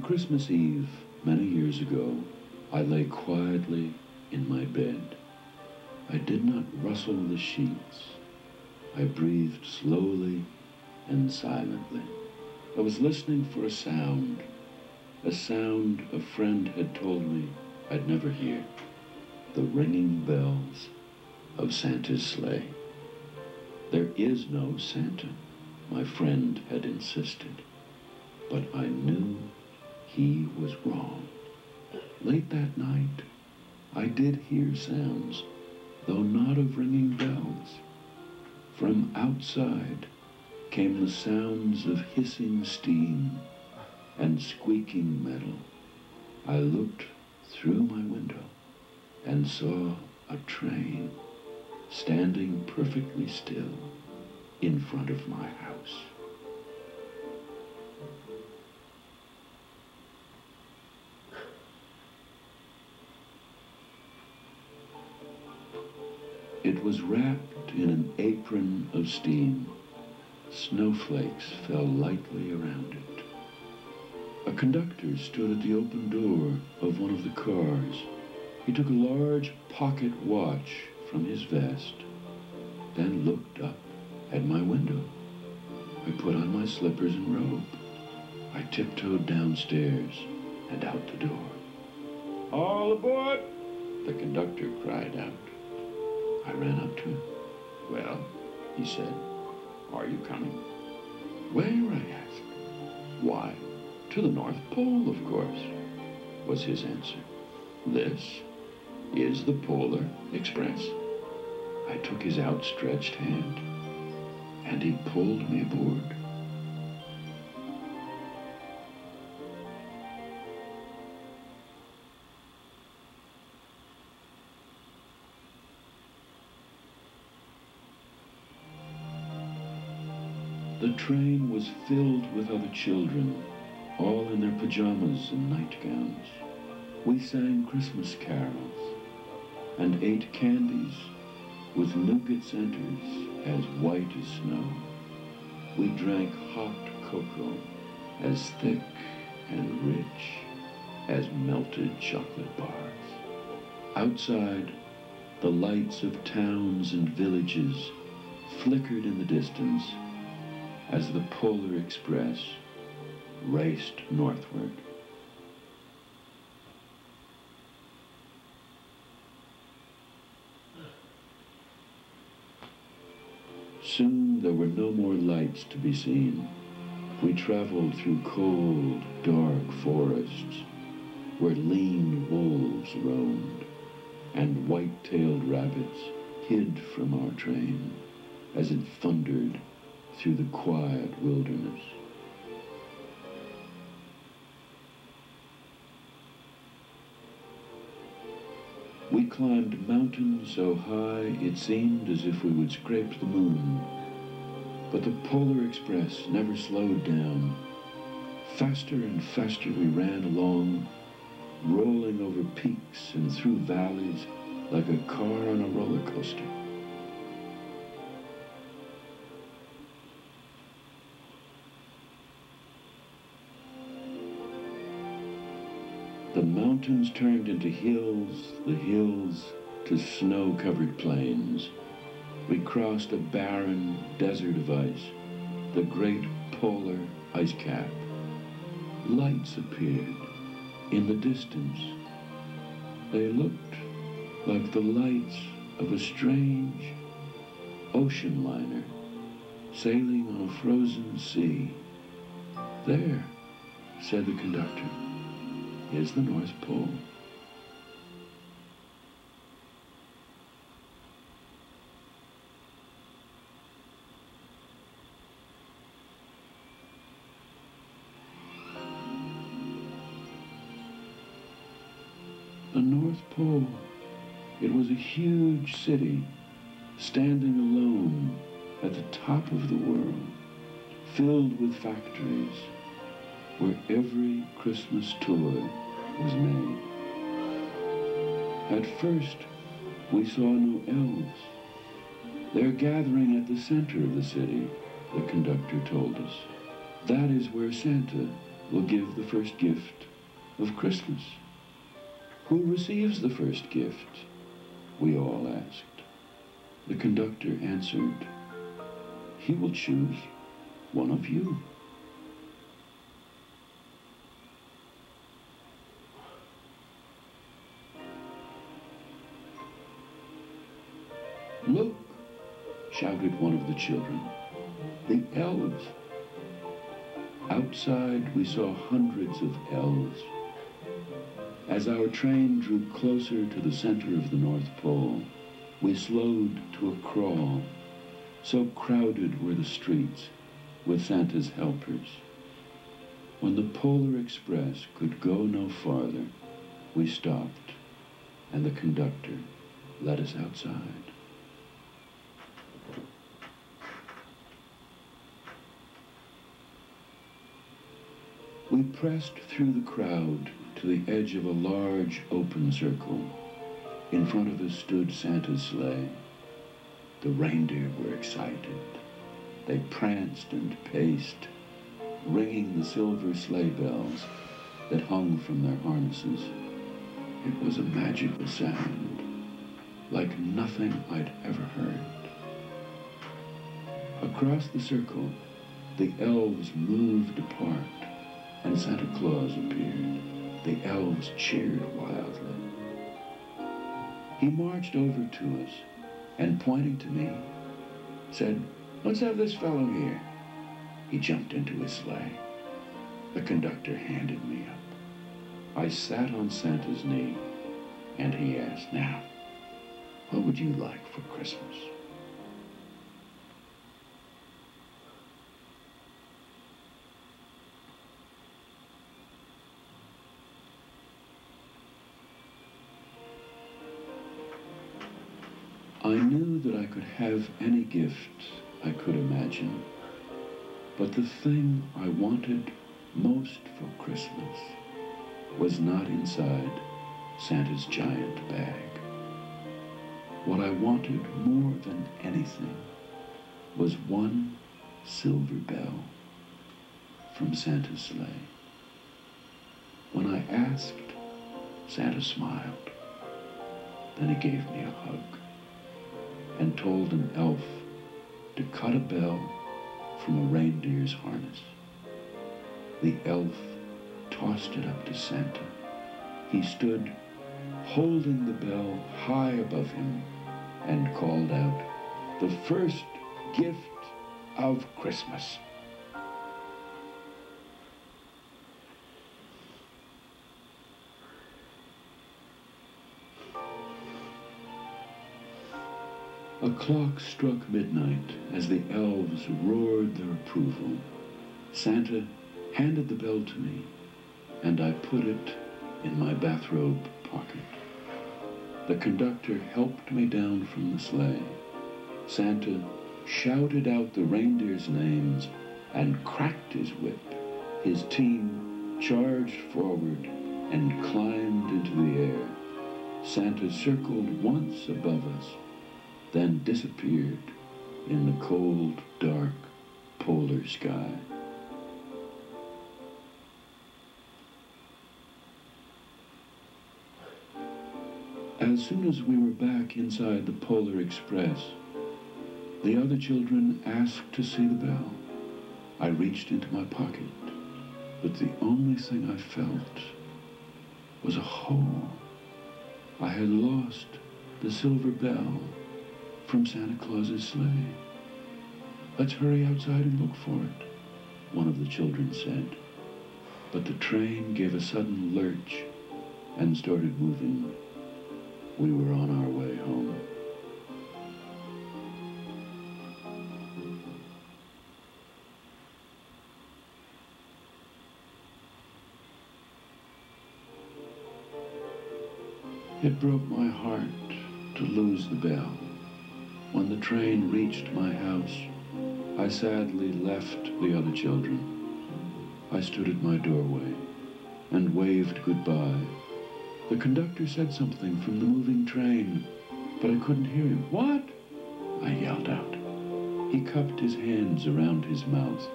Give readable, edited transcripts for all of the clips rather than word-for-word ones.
Christmas Eve, many years ago, I lay quietly in my bed. I did not rustle the sheets. I breathed slowly and silently. I was listening for a sound a friend had told me I'd never hear. The ringing bells of Santa's sleigh. There is no Santa, my friend had insisted, but I knew he was wrong. Late that night, I did hear sounds, though not of ringing bells. From outside came the sounds of hissing steam and squeaking metal. I looked through my window and saw a train standing perfectly still in front of my house. It was wrapped in an apron of steam. Snowflakes fell lightly around it. A conductor stood at the open door of one of the cars. He took a large pocket watch from his vest, then looked up at my window. I put on my slippers and robe. I tiptoed downstairs and out the door. "All aboard!" the conductor cried out. I ran up to him. "Well," he said, "are you coming?" "Where?" I asked. "Why, to the North Pole, of course," was his answer. "This is the Polar Express." I took his outstretched hand, and he pulled me aboard. The train was filled with other children, all in their pajamas and nightgowns. We sang Christmas carols and ate candies with nougat centers as white as snow. We drank hot cocoa as thick and rich as melted chocolate bars. Outside, the lights of towns and villages flickered in the distance as the Polar Express raced northward. Soon there were no more lights to be seen. We traveled through cold, dark forests where lean wolves roamed and white-tailed rabbits hid from our train as it thundered through the quiet wilderness. We climbed mountains so high it seemed as if we would scrape the moon. But the Polar Express never slowed down. Faster and faster we ran along, rolling over peaks and through valleys like a car on a roller coaster. The mountains turned into hills, the hills to snow-covered plains. We crossed a barren desert of ice, the great polar ice cap. Lights appeared in the distance. They looked like the lights of a strange ocean liner sailing on a frozen sea. "There," said the conductor, "is the North Pole." The North Pole. It was a huge city, standing alone at the top of the world, filled with factories where every Christmas toy was made. At first, we saw no elves. They're gathering at the center of the city, the conductor told us. That is where Santa will give the first gift of Christmas? Who receives the first gift? We all asked. The conductor answered, he will choose one of you. Look, shouted one of the children, the elves. Outside, we saw hundreds of elves. As our train drew closer to the center of the North Pole, we slowed to a crawl. So crowded were the streets with Santa's helpers. When the Polar Express could go no farther, we stopped, and the conductor led us outside. We pressed through the crowd to the edge of a large open circle. In front of us stood Santa's sleigh. The reindeer were excited. They pranced and paced, ringing the silver sleigh bells that hung from their harnesses. It was a magical sound, like nothing I'd ever heard. Across the circle, the elves moved apart, and Santa Claus appeared. The elves cheered wildly. He marched over to us and, pointing to me, said, let's have this fellow here. He jumped into his sleigh. The conductor handed me up. I sat on Santa's knee, and he asked, now, what would you like for Christmas? I knew that I could have any gift I could imagine, but the thing I wanted most for Christmas was not inside Santa's giant bag. What I wanted more than anything was one silver bell from Santa's sleigh. When I asked, Santa smiled. Then he gave me a hug and told an elf to cut a bell from a reindeer's harness. The elf tossed it up to Santa. He stood holding the bell high above him and called out, the first gift of Christmas. A clock struck midnight as the elves roared their approval. Santa handed the bell to me, and I put it in my bathrobe pocket. The conductor helped me down from the sleigh. Santa shouted out the reindeers' names and cracked his whip. His team charged forward and climbed into the air. Santa circled once above us, then disappeared in the cold, dark, polar sky. As soon as we were back inside the Polar Express, the other children asked to see the bell. I reached into my pocket, but the only thing I felt was a hole. I had lost the silver bell from Santa Claus's sleigh. Let's hurry outside and look for it, one of the children said. But the train gave a sudden lurch and started moving. We were on our way home. It broke my heart to lose the bell. When the train reached my house, I sadly left the other children. I stood at my doorway and waved goodbye. The conductor said something from the moving train, but I couldn't hear him. What? I yelled out. He cupped his hands around his mouth.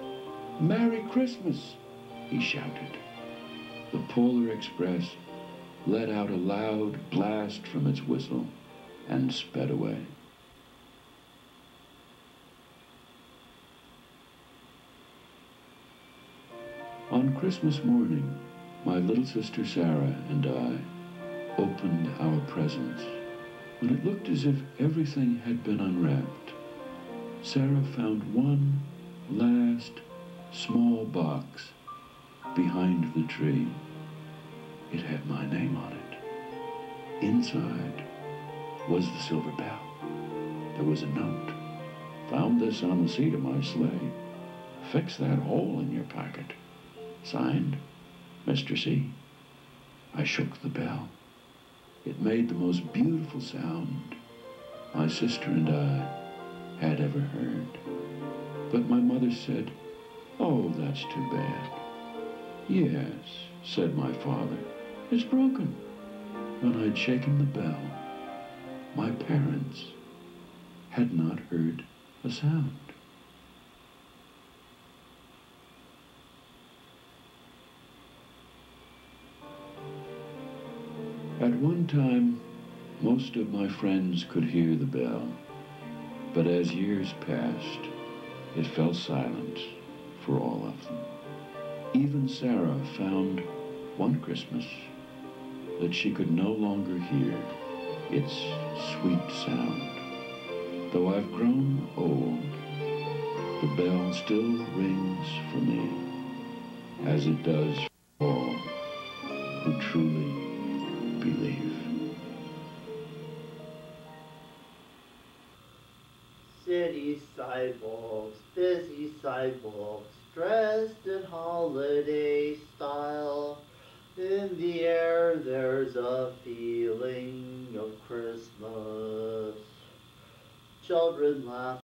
Merry Christmas, he shouted. The Polar Express let out a loud blast from its whistle and sped away. On Christmas morning, my little sister Sarah and I opened our presents. When it looked as if everything had been unwrapped, Sarah found one last small box behind the tree. It had my name on it. Inside was the silver bell. There was a note. Found this on the seat of my sleigh. Fix that hole in your pocket. Signed, Mr. C. I shook the bell. It made the most beautiful sound my sister and I had ever heard. But my mother said, "Oh, that's too bad." "Yes," said my father, "it's broken." When I'd shaken the bell, my parents had not heard a sound. At one time, most of my friends could hear the bell, but as years passed, it fell silent for all of them. Even Sarah found one Christmas that she could no longer hear its sweet sound. Though I've grown old, the bell still rings for me, as it does for all who truly believe. City sidewalks, busy sidewalks, dressed in holiday style. In the air there's a feeling of Christmas. Children laugh